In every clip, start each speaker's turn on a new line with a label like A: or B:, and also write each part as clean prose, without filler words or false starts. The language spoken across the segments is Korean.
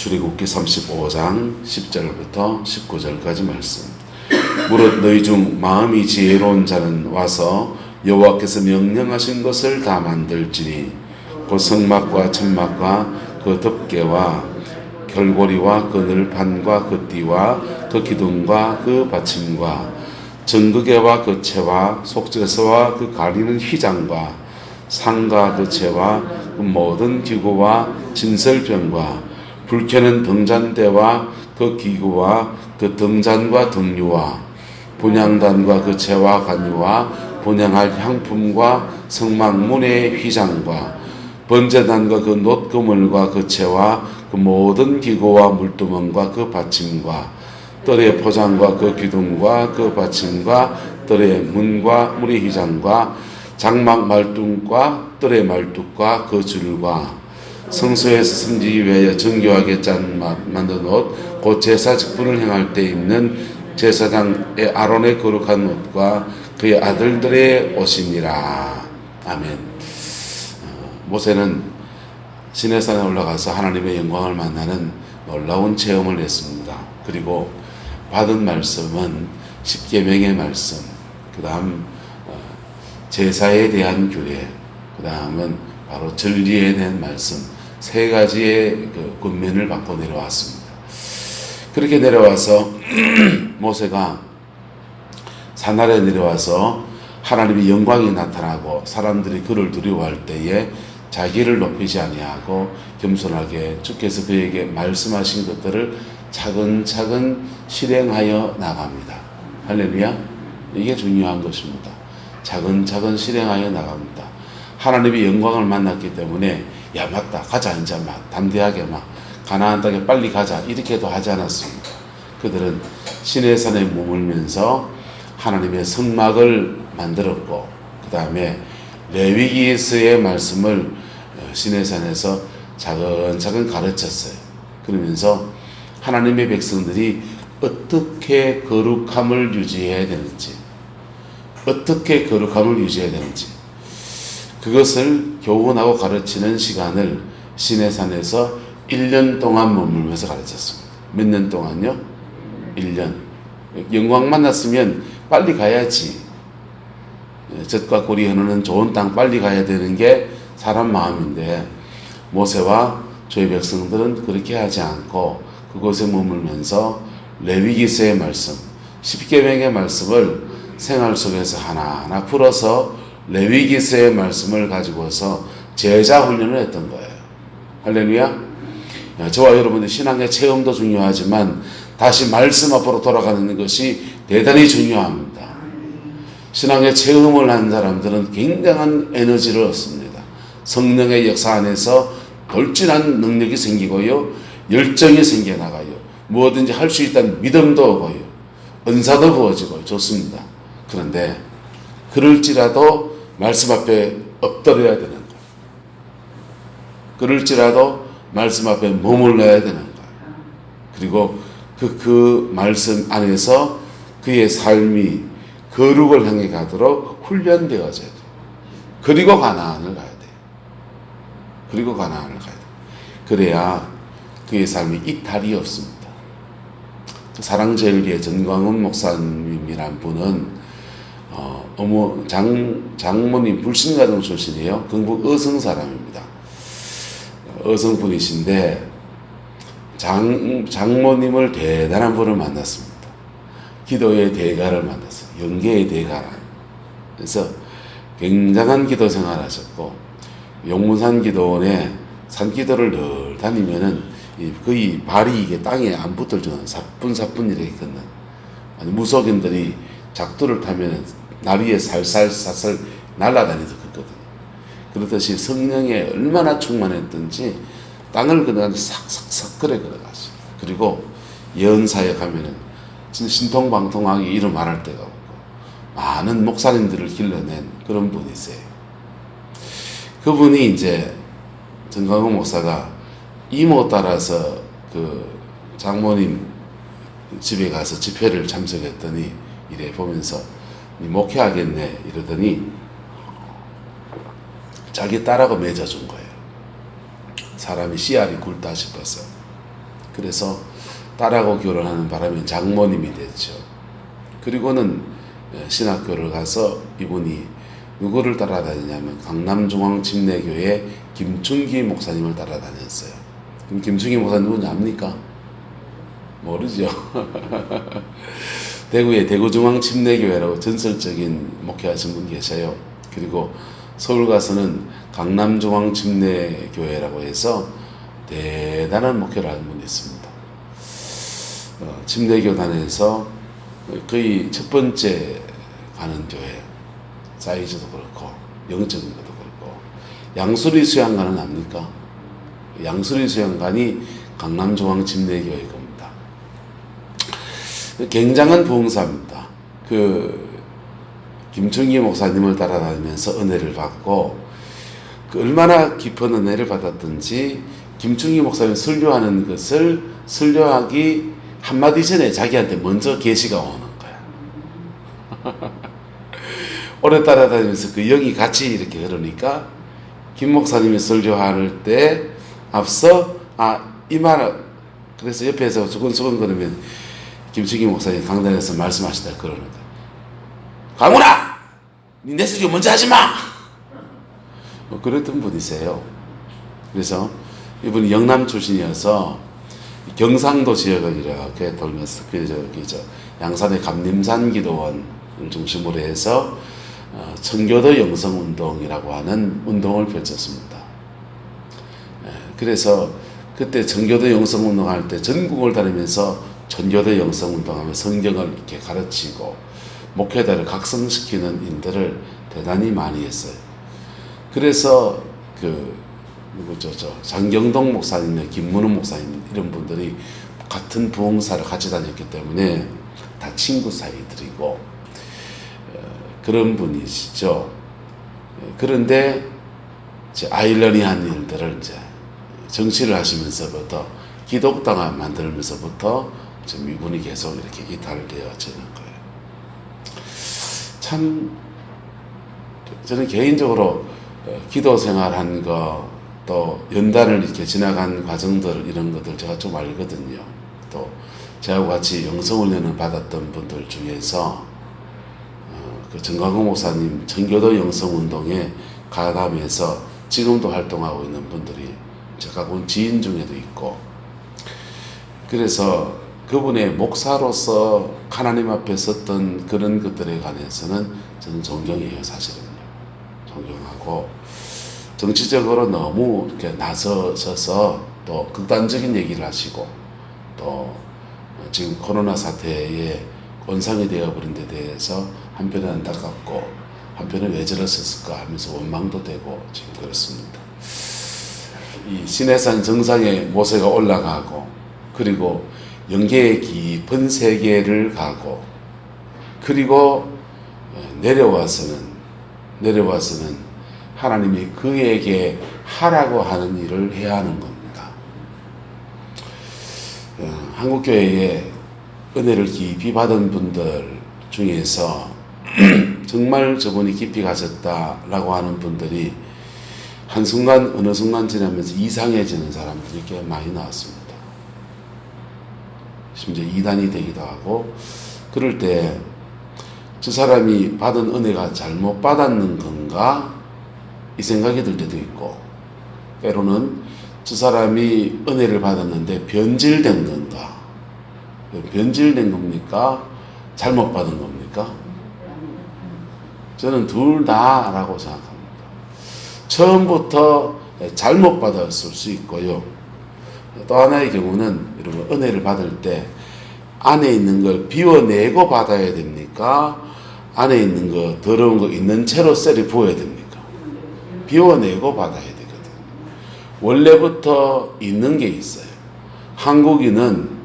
A: 출애굽기 35장 10절부터 19절까지 말씀. 무릇 너희 중 마음이 지혜로운 자는 와서 여호와께서 명령하신 것을 다 만들지니 그 성막과 천막과 그 덮개와 결고리와 그 늘판과 그 띠와 그 기둥과 그 받침과 정극에와 그 채와 속죄서와 그 가리는 휘장과 상과 그 채와 그 모든 기구와 진설병과 불켜는 등잔대와 그 기구와 그 등잔과 등유와 분향단과 그 채와 간유와 분향할 향품과 성막문의 휘장과 번제단과 그 놋그물과 그 채와 그 모든 기구와 물두멍과 그 받침과 뜰의 포장과 그 기둥과 그 받침과 뜰의 문과 문의 휘장과 장막 말뚝과 뜰의 말뚝과 그 줄과 성소에서 섬기기 위하여 정교하게 만든 옷, 곧 제사 직분을 행할 때 입는 제사장의 아론의 거룩한 옷과 그의 아들들의 옷이니라. 아멘. 모세는 시내산에 올라가서 하나님의 영광을 만나는 놀라운 체험을 했습니다. 그리고 받은 말씀은 십계명의 말씀, 그 다음 제사에 대한 규례, 그 다음은 바로 진리에 대한 말씀, 세 가지의 그 권면을 받고 내려왔습니다. 그렇게 내려와서 모세가 산 아래 내려와서 하나님의 영광이 나타나고 사람들이 그를 두려워할 때에 자기를 높이지 아니하고 겸손하게 주께서 그에게 말씀하신 것들을 차근차근 실행하여 나갑니다. 할렐루야. 이게 중요한 것입니다. 차근차근 실행하여 나갑니다. 하나님의 영광을 만났기 때문에 야 맞다 가자 이제 막 담대하게 막 가나안 땅에 빨리 가자 이렇게도 하지 않았습니다. 그들은 시내산에 머물면서 하나님의 성막을 만들었고 그 다음에 레위기에서의 말씀을 시내산에서 차근차근 가르쳤어요. 그러면서 하나님의 백성들이 어떻게 거룩함을 유지해야 되는지 어떻게 거룩함을 유지해야 되는지 그것을 교훈하고 가르치는 시간을 시내산에서 1년 동안 머물면서 가르쳤습니다. 몇 년 동안요? 1년. 영광 만났으면 빨리 가야지. 젖과 꿀이 흐르는 좋은 땅 빨리 가야 되는 게 사람 마음인데 모세와 저희 백성들은 그렇게 하지 않고 그곳에 머물면서 레위기서의 말씀, 십계명의 말씀을 생활 속에서 하나하나 풀어서 레위기서의 말씀을 가지고서 제자 훈련을 했던 거예요. 할렐루야. 저와 여러분의 신앙의 체험도 중요하지만 다시 말씀 앞으로 돌아가는 것이 대단히 중요합니다. 신앙의 체험을 한 사람들은 굉장한 에너지를 얻습니다. 성령의 역사 안에서 돌진한 능력이 생기고요. 열정이 생겨나가요. 무엇든지 할 수 있다는 믿음도 오고요. 은사도 부어지고 좋습니다. 그런데 그럴지라도 말씀 앞에 엎드려야 되는 거예요. 그럴지라도 말씀 앞에 머물러야 되는 거예요. 그리고 그 말씀 안에서 그의 삶이 거룩을 향해 가도록 훈련되어져야 돼요. 그리고 가나안을 가야 돼요. 그리고 가나안을 가야 돼요. 그래야 그의 삶이 이탈이 없습니다. 사랑제일교회 전광훈 목사님이란 분은 장모님 불신가정 출신이에요. 경북 어성 사람입니다. 어성 분이신데 장모님을 대단한 분을 만났습니다. 기도의 대가를 만났어요. 영계의 대가. 그래서 굉장한 기도 생활을 하셨고 용문산 기도원에 산기도를 늘 다니면은 거의 발이 이게 땅에 안 붙을 정도 사뿐사뿐 이렇게 걷는 아니 무속인들이 작두를 타면 나비에 살살살살 날아다니서 걷거든요. 그렇듯이 성령에 얼마나 충만했던지 땅을 그냥 싹싹싹 걸어 걸어가죠. 그리고 예언사에 가면은 신통방통하게 이름 말할 데가 없고 많은 목사님들을 길러낸 그런 분이세요. 그분이 이제 전광훈 목사가 이모 따라서 그 장모님 집에 가서 집회를 참석했더니 이래 보면서 목회하겠네 이러더니 자기 딸하고 맺어준 거예요. 사람이 씨알이 굵다 싶어서. 그래서 딸하고 결혼하는 바람에 장모님이 됐죠. 그리고는 신학교를 가서 이분이 누구를 따라다니냐면 강남중앙침례교회 김충기 목사님을 따라다녔어요. 그럼 김충기 목사님 누군지 압니까? 모르죠. 대구에 대구중앙침례교회라고 전설적인 목회하신 분 계셔요. 그리고 서울 가서는 강남중앙침례교회라고 해서 대단한 목회를 하는 분이 있습니다. 침례교단에서 거의 첫 번째 가는 교회, 사이즈도 그렇고 영적인 것도 그렇고. 양수리 수양관은 압니까? 양수리 수양관이 강남중앙침례교회 겁니다. 굉장한 부흥사입니다. 김충기 목사님을 따라다니면서 은혜를 받고, 얼마나 깊은 은혜를 받았든지 김충기 목사님 설교하는 것을 설교하기 한마디 전에 자기한테 먼저 계시가 오는 거야. 오래 따라다니면서 그 영이 같이 이렇게 흐르니까 김 목사님이 설교할 때 앞서 이 말을, 그래서 옆에서 수근수근 거리면 김충기 목사님 강단에서 말씀하시다 그러는 거야. 강훈아! 니 내 설교 먼저 하지 마! 그랬던 분이세요. 그래서 이분이 영남 출신이어서 경상도 지역을 이렇게 돌면서 양산의 감림산 기도원을 중심으로 해서 청교도 영성운동이라고 하는 운동을 펼쳤습니다. 그래서 그때 청교도 영성운동할 때 전국을 다니면서 청교도 영성운동하며 성경을 이렇게 가르치고 목회자를 각성시키는 일들을 대단히 많이 했어요. 그래서 장경동 목사님, 김문우 목사님 이런 분들이 같은 부흥사를 같이 다녔기 때문에 다 친구 사이들이고 그런 분이시죠. 그런데 이제 아이러니한 일들을 이제 정치를 하시면서부터 기독당을 만들면서부터 지금 이분이 계속 이렇게 이탈되어지는 거예요. 참 저는 개인적으로 기도 생활한 거, 또 연단을 이렇게 지나간 과정들, 이런 것들 제가 좀 알거든요. 또 저하고 같이 영성훈련을 받았던 분들 중에서 그 정광훈 목사님 청교도 영성운동에 가담해서 지금도 활동하고 있는 분들이 제가 본 지인 중에도 있고, 그래서 그분의 목사로서 하나님 앞에 섰던 그런 것들에 관해서는 저는 존경해요. 사실은요. 존경하고, 정치적으로 너무 이렇게 나서셔서 또 극단적인 얘기를 하시고, 또 지금 코로나 사태에 원상이 되어버린 데 대해서 한편은 안타깝고 한편은 왜 저랬을까 하면서 원망도 되고 지금 그렇습니다. 이 시내산 정상에 모세가 올라가고, 그리고 영계의 깊은 세계를 가고, 그리고 내려와서는 하나님이 그에게 하라고 하는 일을 해야 하는 겁니다. 한국교회에 은혜를 깊이 받은 분들 중에서 정말 저분이 깊이 가셨다라고 하는 분들이 한순간 어느 순간 지나면서 이상해지는 사람들이 꽤 많이 나왔습니다. 심지어 이단이 되기도 하고, 그럴 때 저 사람이 받은 은혜가 잘못 받았는 건가 이 생각이 들 때도 있고, 때로는 저 사람이 은혜를 받았는데 변질된 건가, 변질된 겁니까? 잘못 받은 겁니까? 저는 둘 다라고 생각합니다. 처음부터 잘못 받았을 수 있고요. 또 하나의 경우는 여러분, 은혜를 받을 때 안에 있는 걸 비워내고 받아야 됩니까? 안에 있는 거, 더러운 거 있는 채로 셀이 부어야 됩니까? 비워내고 받아야 되거든요. 원래부터 있는 게 있어요. 한국인은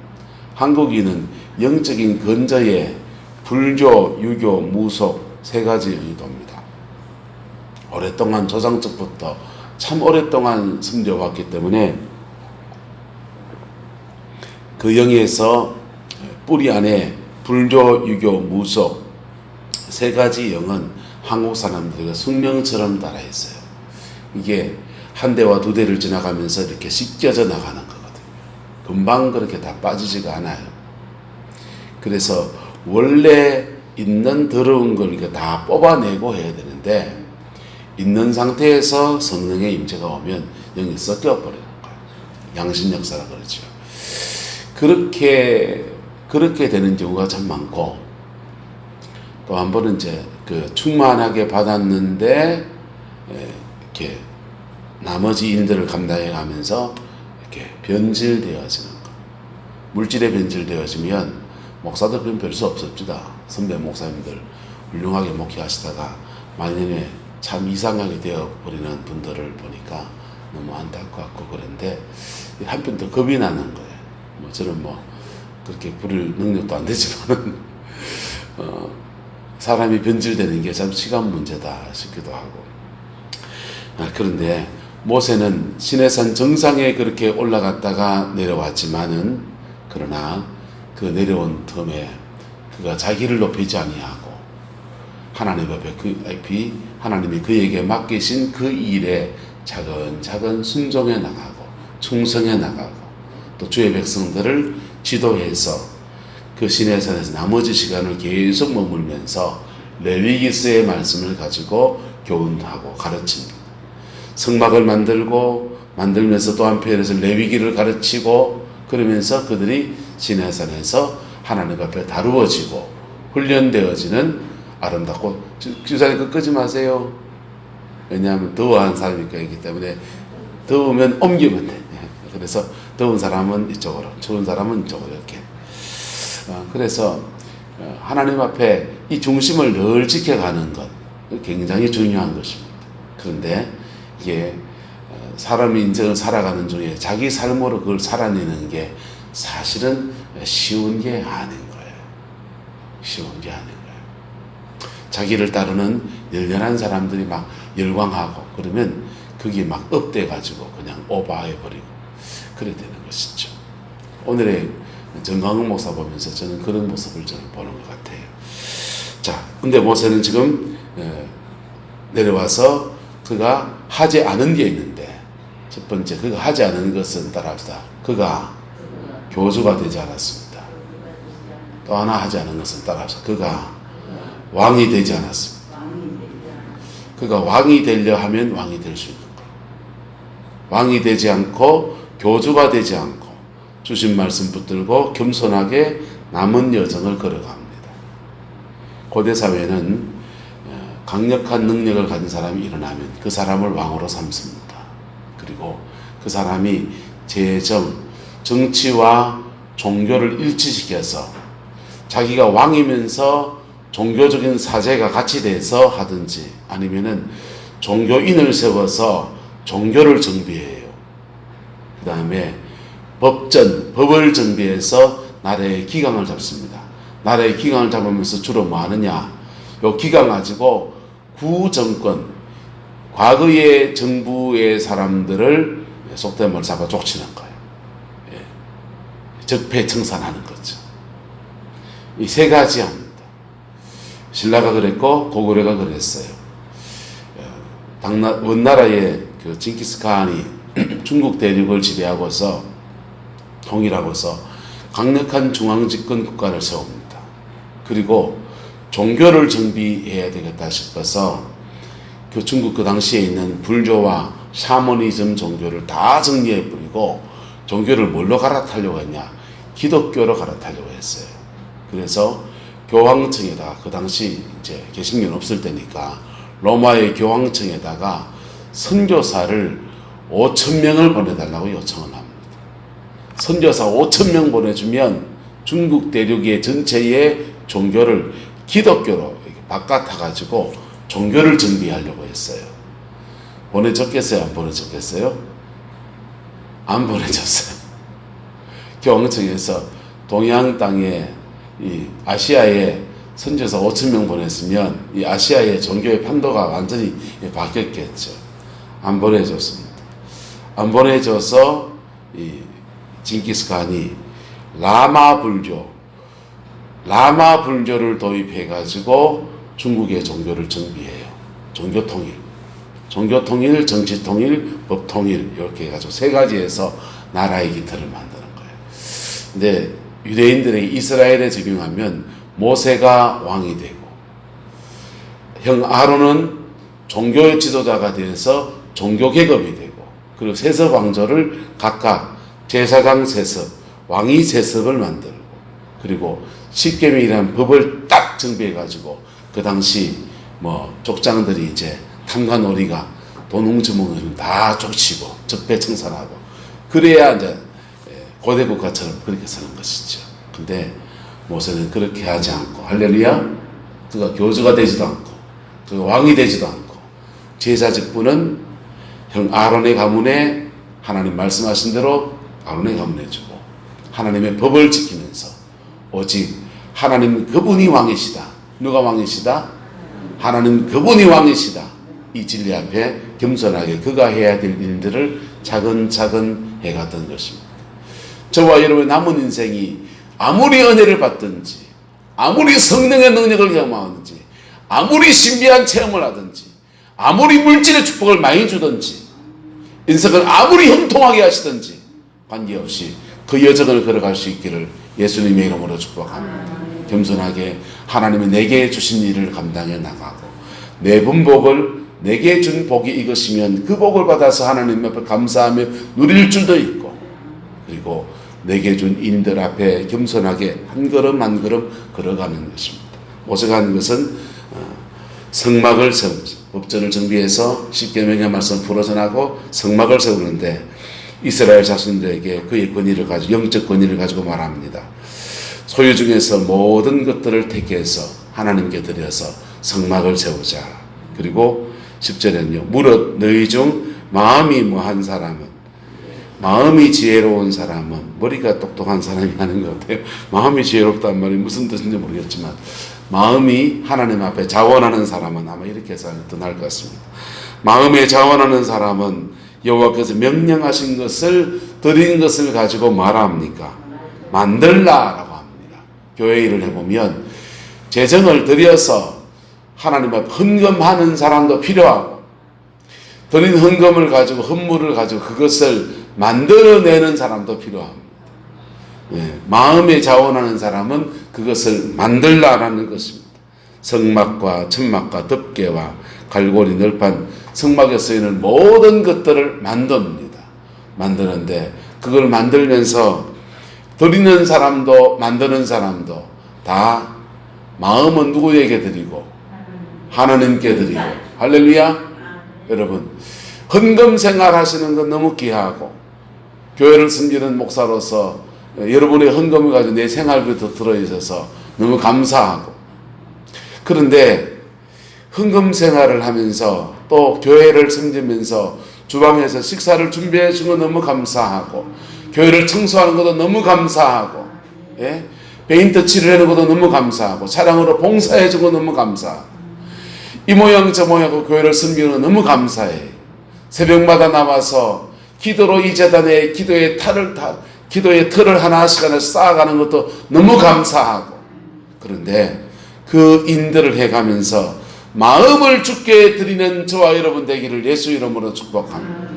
A: 영적인 근저에 불교, 유교, 무속 세 가지 영이 돕니다. 오랫동안 조상적부터 참 오랫동안 섬겨왔기 때문에 그 영에서 뿌리 안에 불교, 유교, 무속 세 가지 영은 한국 사람들과 숙명처럼 금방 그렇게 다 빠지지가 않아요. 그래서 원래 있는 더러운 걸 다 뽑아내고 해야 되는데, 있는 상태에서 성령의 임재가 오면 영이 섞여버리는 거예요. 양신역사라 그러죠. 그렇게 되는 경우가 참 많고, 또 한 번은 이제 충만하게 받았는데 이렇게 나머지 일들을 감당해 가면서 이렇게 변질되어지는 거. 물질에 변질되어지면 목사들 그런 별수 없습니다. 선배 목사님들 훌륭하게 목회하시다가 말년에 참 이상하게 되어버리는 분들을 보니까 너무 안타깝고 그런데 한편 더 겁이 나는 거예요. 저는 그렇게 부릴 능력도 안 되지만은 사람이 변질되는 게 참 시간 문제다 싶기도 하고. 그런데 모세는 시내산 정상에 그렇게 올라갔다가 내려왔지만은, 그러나 그 내려온 틈에 그가 자기를 높이지 아니하고 하나님 앞에 하나님이 그에게 맡기신 그 일에 차근차근 순종해 나가고 충성해 나가고, 또 주의 백성들을 지도해서 그 시내산에서 나머지 시간을 계속 머물면서 레위기서의 말씀을 가지고 교훈하고 가르칩니다. 성막을 만들면서 또 한편에서 레위기를 가르치고, 그러면서 그들이 시내산에서 하나님 앞에 다루어지고 훈련되어지는 아름답고, 주사님 그거 끄지 마세요. 왜냐하면 더워하는 사람이 있기 때문에 더우면 옮기면 돼. 그래서 더운 사람은 이쪽으로, 추운 사람은 이쪽으로 이렇게. 그래서 하나님 앞에 이 중심을 늘 지켜가는 것 굉장히 중요한 것입니다. 그런데 이게 사람이 인생을 살아가는 중에 자기 삶으로 그걸 살아내는 게 사실은 쉬운 게 아닌 거예요. 쉬운 게 아닌 거예요. 자기를 따르는 열렬한 사람들이 막 열광하고 그러면 그게 막 업돼가지고 그냥 오버해버리고 그래야 되는 것이죠. 오늘의 정강훈 목사 보면서 저는 그런 모습을 저는 보는 것 같아요. 자, 근데 모세는 지금 내려와서 그가 하지 않은 게 있는데, 첫 번째 그가 하지 않은 것은 따라합시다. 그가 교주가 되지 않았습니다. 또 하나 하지 않은 것은 따라합시다. 그가 왕이 되지 않았습니다. 그가 왕이 되려 하면 왕이 될 수 있는 거예요. 왕이 되지 않고 교주가 되지 않고 주신 말씀 붙들고 겸손하게 남은 여정을 걸어갑니다. 고대 사회는 강력한 능력을 가진 사람이 일어나면 그 사람을 왕으로 삼습니다. 그리고 그 사람이 정치와 종교를 일치시켜서 자기가 왕이면서 종교적인 사제가 같이 돼서 하든지, 아니면은 종교인을 세워서 종교를 정비해요. 그 다음에 법을 정비해서 나라의 기강을 잡습니다. 나라의 기강을 잡으면서 주로 뭐 하느냐? 요 기강 가지고 구정권, 과거의 정부의 사람들을 속된 말로 잡아 족치는 거예요. 적폐청산하는 거죠. 이 세 가지 합니다. 신라가 그랬고 고구려가 그랬어요. 원나라의 그 징기스칸이 중국 대륙을 지배하고서 통일하고서 강력한 중앙집권 국가를 세웁니다. 그리고 종교를 정비해야 되겠다 싶어서 그 중국 그 당시에 있는 불교와 샤머니즘 종교를 다 정리해버리고 종교를 뭘로 갈아타려고 했냐? 기독교로 갈아타려고 했어요. 그래서 교황청에다가, 그 당시 이제 개신교는 없을 때니까 로마의 교황청에다가 선교사를 5,000명을 보내달라고 요청을 합니다. 선교사 5,000명 보내주면 중국 대륙의 전체의 종교를 기독교로 바꿔타가지고 종교를 정비하려고 했어요. 보내줬겠어요? 안 보내줬겠어요? 안 보내줬어요. 교황청에서 동양 땅에 이 아시아에 선교사 5,000명 보냈으면 이 아시아의 종교의 판도가 완전히 바뀌었겠죠. 안 보내줬습니다. 안 보내줘서 이 징기스칸이 라마 불교를 도입해가지고 중국의 종교를 정비해요. 종교 통일, 정치 통일, 법 통일, 이렇게 해가지고 세 가지에서 나라의 기틀을 만드는 거예요. 근데 유대인들에게 이스라엘에 적용하면 모세가 왕이 되고 형 아론은 종교의 지도자가 되어서 종교개혁이 되고 그리고 세습 왕조를 각각 제사장 세습, 왕위 세습을 만들고 그리고 십계명이라는 법을 딱 정비해가지고 그 당시 뭐 족장들이 이제 탐관오리가 돈 훔쳐먹으면 다 쫓치고 적폐청산하고 그래야 이제 고대 국가처럼 그렇게 사는 것이죠. 근데 모세는 그렇게 하지 않고 할렐루야 그가 교주가 되지도 않고 그가 왕이 되지도 않고 제사 직분은 형 아론의 가문에 하나님 말씀하신 대로 아론의 가문에 주고 하나님의 법을 지키면서 오직 하나님 그분이 왕이시다. 누가 왕이시다? 하나님 그분이 왕이시다. 이 진리 앞에 겸손하게 그가 해야 될 일들을 차근차근 해갔던 것입니다. 저와 여러분의 남은 인생이 아무리 은혜를 받든지 아무리 성령의 능력을 경험하든지 아무리 신비한 체험을 하든지 아무리 물질의 축복을 많이 주든지 인생을 아무리 형통하게 하시든지 관계없이 그 여정을 걸어갈 수 있기를 예수님의 이름으로 축복합니다. 겸손하게 하나님이 내게 주신 일을 감당해 나가고 내 분복을 내게 준 복이 이것이면 그 복을 받아서 하나님 앞에 감사하며 누릴 줄도 있고 그리고 내게 준 인들 앞에 겸손하게 한 걸음 한 걸음 걸어가는 것입니다. 모세가 하는 것은 성막을 세우죠. 법전을 정비해서 십계명의 말씀 풀어전하고 성막을 세우는데 이스라엘 자손들에게 그의 권위를 가지고 영적 권위를 가지고 말합니다. 소유 중에서 모든 것들을 택해서 하나님께 드려서 성막을 세우자. 그리고 10절에는요. 무릇 너희 중 마음이 뭐한 사람은 마음이 지혜로운 사람은 머리가 똑똑한 사람이 하는 것 같아요. 마음이 지혜롭다는 말이 무슨 뜻인지 모르겠지만 마음이 하나님 앞에 자원하는 사람은 아마 이렇게 해서 더 나을 것 같습니다. 마음에 자원하는 사람은 여호와께서 명령하신 것을 드린 것을 가지고 말합니까? 만들라라고 합니다. 교회 일을 해보면 재정을 들여서 하나님 앞에 헌금하는 사람도 필요하고 드린 헌금을 가지고 헌물을 가지고 그것을 만들어내는 사람도 필요합니다. 마음에 자원하는 사람은 그것을 만들라라는 것입니다. 성막과 천막과 덮개와 갈고리 널판 성막에 쓰이는 모든 것들을 만듭니다. 만드는데 그걸 만들면서 드리는 사람도 만드는 사람도 다 마음은 누구에게 드리고 하나님께 드리고 할렐루야. 여러분 헌금 생활 하시는 건 너무 귀하고 교회를 섬기는 목사로서 여러분의 헌금을 가지고 내 생활비도 들어있어서 너무 감사하고 그런데 헌금 생활을 하면서 또 교회를 섬기면서 주방에서 식사를 준비해 준 거 너무 감사하고 교회를 청소하는 것도 너무 감사하고 페인트 칠해주는 것도 너무 감사하고 차량으로 봉사해 준 거 너무 감사하고 이 모양 저 모양으로 교회를 섬기는 거 너무 감사해. 새벽마다 나와서 기도로 이 재단에 기도의 틀을 하나씩 쌓아가는 것도 너무 감사하고 그런데 그 인들을 해가면서 마음을 주께 드리는 저와 여러분 되기를 예수 이름으로 축복합니다.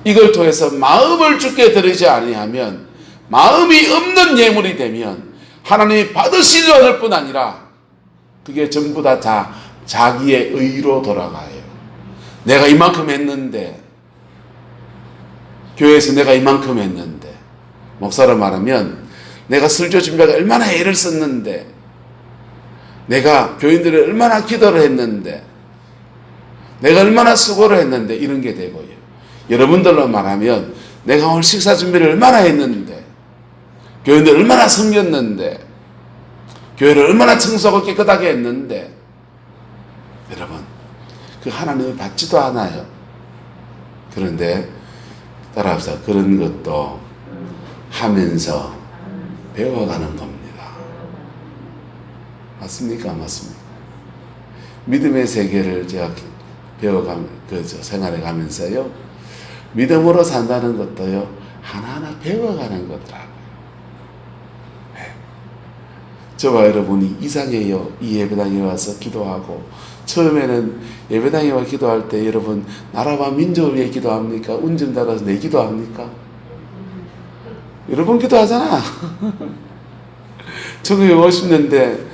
A: 이걸 통해서 마음을 주께 드리지 아니하면 마음이 없는 예물이 되면 하나님이 받으시지 않을 뿐 아니라 그게 전부 다 자기의 의로 돌아가요. 내가 이만큼 했는데 교회에서 내가 이만큼 했는데 목사로 말하면 내가 설교 준비하기 얼마나 애를 썼는데 내가 교인들이 얼마나 기도를 했는데 내가 얼마나 수고를 했는데 이런 게 되고요. 여러분들로 말하면 내가 오늘 식사 준비를 얼마나 했는데 교인들 얼마나 섬겼는데 교회를 얼마나 청소하고 깨끗하게 했는데 여러분 그 하나님을 받지도 않아요. 그런데 따라합시다. 그런 것도 하면서 배워가는 겁니다. 맞습니까? 맞습니까? 믿음의 세계를 제가 생활해 가면서요. 믿음으로 산다는 것도요. 하나하나 배워가는 거더라고요. 저와 여러분이 이상해요. 이 예배당에 와서 기도하고 처음에는 예배당에 와 기도할 때 여러분 나라와 민족을 위해 기도합니까? 운전 따라서 내 기도합니까? 여러 번 기도하잖아. 1950년대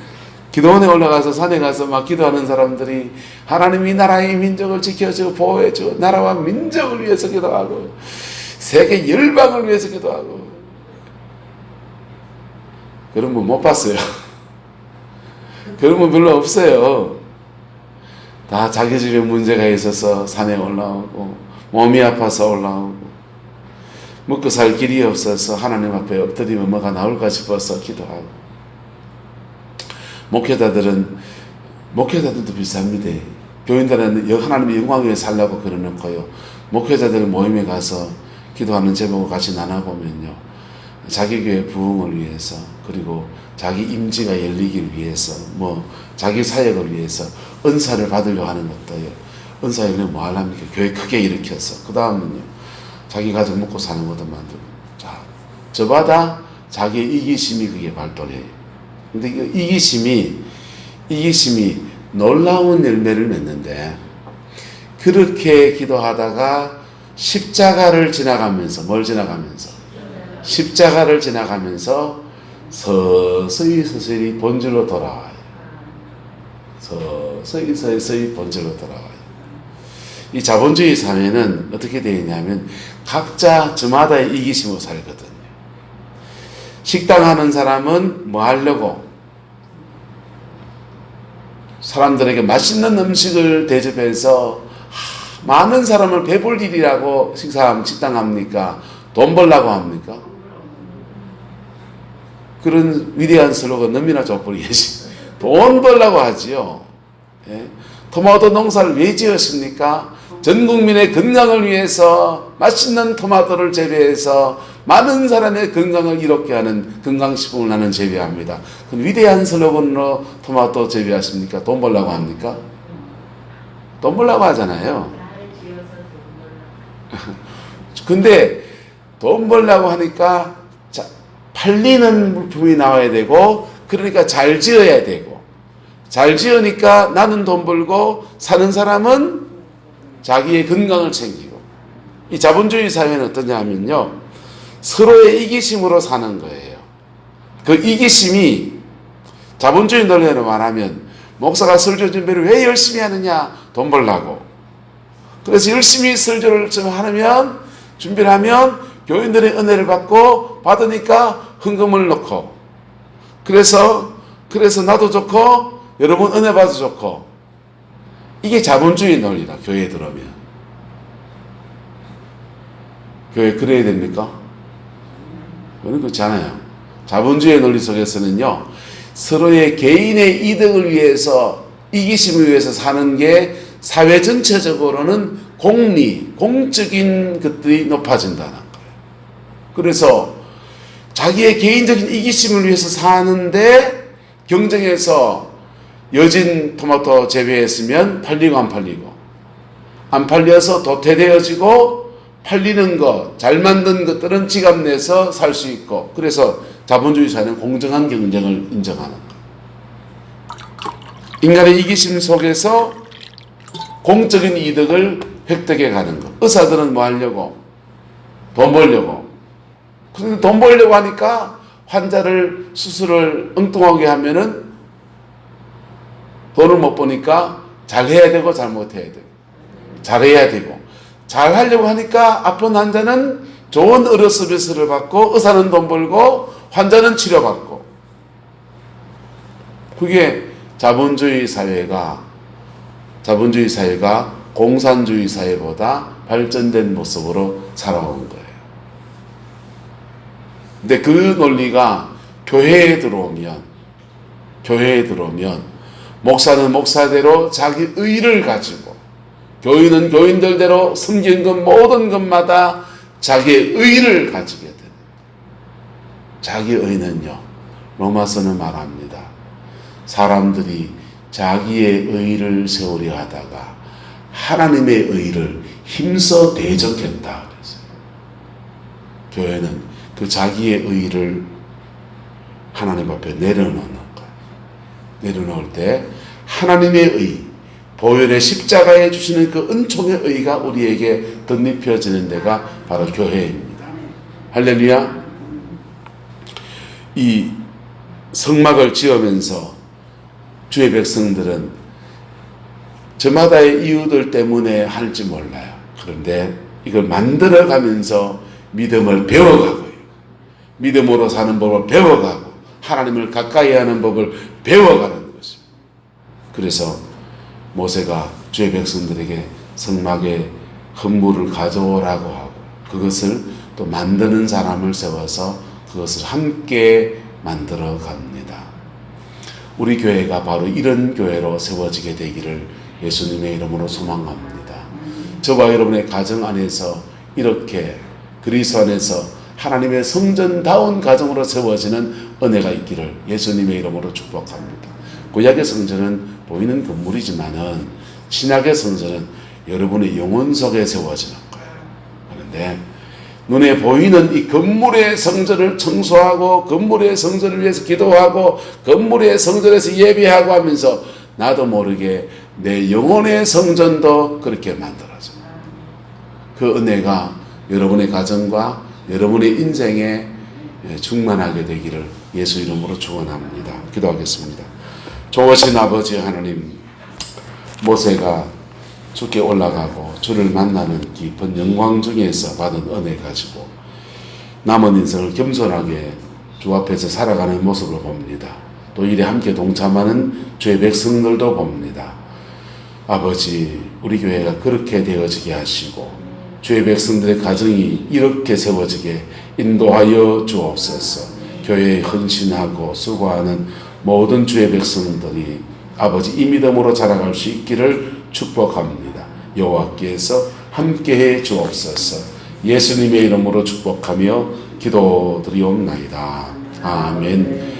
A: 기도원에 올라가서 산에 가서 막 기도하는 사람들이 하나님이 나라의 민족을 지켜주고 보호해주고 나라와 민족을 위해서 기도하고 세계 열방을 위해서 기도하고. 그런 분 못 봤어요. 그런 분 별로 없어요. 다 자기 집에 문제가 있어서 산에 올라오고 몸이 아파서 올라오고 먹고 살 길이 없어서 하나님 앞에 엎드리면 뭐가 나올까 싶어서 기도하고. 목회자들도 비슷합니다. 교인들은 하나님의 영광 위에 살라고 그려놓고요. 목회자들 모임에 가서 기도하는 제목을 같이 나눠보면요. 자기 교회 부흥을 위해서, 그리고 자기 임지가 열리길 위해서, 자기 사역을 위해서 은사를 받으려고 하는 것도요. 은사 열리면 뭐 하랍니까? 교회 크게 일으켜서. 그 다음은요. 자기 가족 먹고 사는 것도 만들고. 자, 저마다 자기의 이기심이 그게 발동해요. 근데 그 이기심이 놀라운 열매를 맺는데, 그렇게 기도하다가 십자가를 지나가면서, 뭘 지나가면서? 십자가를 지나가면서 서서히 본질로 돌아와요. 서서히 본질로 돌아와요. 이 자본주의 사회는 어떻게 되어 있냐면 각자 저마다의 이기심으로 살거든요. 식당 하는 사람은 뭐 하려고? 사람들에게 맛있는 음식을 대접해서 많은 사람을 배불 일이라고 식당 합니까? 돈 벌라고 합니까? 그런 위대한 슬로건 넘이나 족보리겠지. 돈 벌라고 하지요. 예? 토마토 농사를 왜 지었습니까? 전 국민의 건강을 위해서 맛있는 토마토를 재배해서 많은 사람의 건강을 이롭게 하는 건강식품을 나는 재배합니다. 그럼 위대한 슬로건으로 토마토 재배하십니까? 돈 벌라고 합니까? 돈 벌라고 하잖아요. 근데 돈 벌라고 하니까 팔리는 물품이 나와야 되고, 그러니까 잘 지어야 되고, 잘 지으니까 나는 돈 벌고 사는 사람은 자기의 건강을 챙기고. 이 자본주의 사회는 어떠냐 하면요, 서로의 이기심으로 사는 거예요. 그 이기심이 자본주의 논리로 말하면, 목사가 설교 준비를 왜 열심히 하느냐? 돈 벌라고. 그래서 열심히 설교를 좀 하면, 준비를 하면 교인들의 은혜를 받으니까 헌금을 넣고, 그래서 나도 좋고 여러분 은혜 받아도 좋고. 이게 자본주의 논리다. 교회에 들어오면. 교회 그래야 됩니까? 그건 그렇지 않아요. 자본주의 논리 속에서는요, 서로의 개인의 이득을 위해서, 이기심을 위해서 사는 게 사회 전체적으로는 공적인 것들이 높아진다는 거예요. 그래서 자기의 개인적인 이기심을 위해서 사는데, 경쟁에서 여진 토마토 재배했으면 팔리고 안 팔려서 도태되어지고, 팔리는 것, 잘 만든 것들은 지갑 내서 살 수 있고. 그래서 자본주의 사회는 공정한 경쟁을 인정하는 것. 인간의 이기심 속에서 공적인 이득을 획득해 가는 것. 의사들은 뭐 하려고? 돈 벌려고. 그런데 돈 벌려고 하니까 환자를 수술을 엉뚱하게 하면은 돈을 못 버니까 잘해야 되고 잘못해야 되고, 잘해야 되고, 잘하려고 하니까 아픈 환자는 좋은 의료 서비스를 받고, 의사는 돈 벌고 환자는 치료받고. 그게 자본주의 사회가 공산주의 사회보다 발전된 모습으로 살아온 거예요. 근데 그 논리가 교회에 들어오면 목사는 목사대로 자기 의를 가지고, 교인은 교인들대로 섬긴 것 모든 것마다 자기의 의를 가지게 되는. 자기 의는요, 로마서는 말합니다. 사람들이 자기의 의를 세우려 하다가 하나님의 의를 힘써 대적했다 그랬어요. 교회는 그 자기의 의를 하나님 앞에 내려놓는 거예요. 내려놓을 때 하나님의 의, 보혈의 십자가에 주시는 그 은총의 의가 우리에게 덧입혀지는 데가 바로 교회입니다. 할렐루야. 이 성막을 지으면서 주의 백성들은 저마다의 이유들 때문에 할지 몰라요. 그런데 이걸 만들어가면서 믿음을 배워가고요. 믿음으로 사는 법을 배워가고 하나님을 가까이 하는 법을 배워가는 것입니다. 그래서 모세가 주의 백성들에게 성막에 헌물을 가져오라고 하고 그것을 또 만드는 사람을 세워서 그것을 함께 만들어 갑니다. 우리 교회가 바로 이런 교회로 세워지게 되기를 예수님의 이름으로 소망합니다. 저와 여러분의 가정 안에서 이렇게 그리스도 안에서 하나님의 성전다운 가정으로 세워지는 은혜가 있기를 예수님의 이름으로 축복합니다. 구약의 성전은 보이는 건물이지만은 신약의 성전은 여러분의 영혼 속에 세워지는 거예요. 그런데 눈에 보이는 이 건물의 성전을 청소하고 건물의 성전을 위해서 기도하고 건물의 성전에서 예배하고 하면서 나도 모르게 내 영혼의 성전도 그렇게 만들어져. 그 은혜가 여러분의 가정과 여러분의 인생에 충만하게 되기를 예수 이름으로 축원합니다. 기도하겠습니다. 좋으신 아버지 하나님, 모세가 주께 올라가고 주를 만나는 깊은 영광 중에서 받은 은혜 가지고 남은 인생을 겸손하게 주 앞에서 살아가는 모습을 봅니다. 또 일에 함께 동참하는 주의 백성들도 봅니다. 아버지, 우리 교회가 그렇게 되어지게 하시고 주의 백성들의 가정이 이렇게 세워지게 인도하여 주옵소서. 교회에 헌신하고 수고하는 모든 주의 백성들이 아버지 이 믿음으로 자라갈 수 있기를 축복합니다. 여호와께서 함께해 주옵소서. 예수님의 이름으로 축복하며 기도드리옵나이다. 아멘.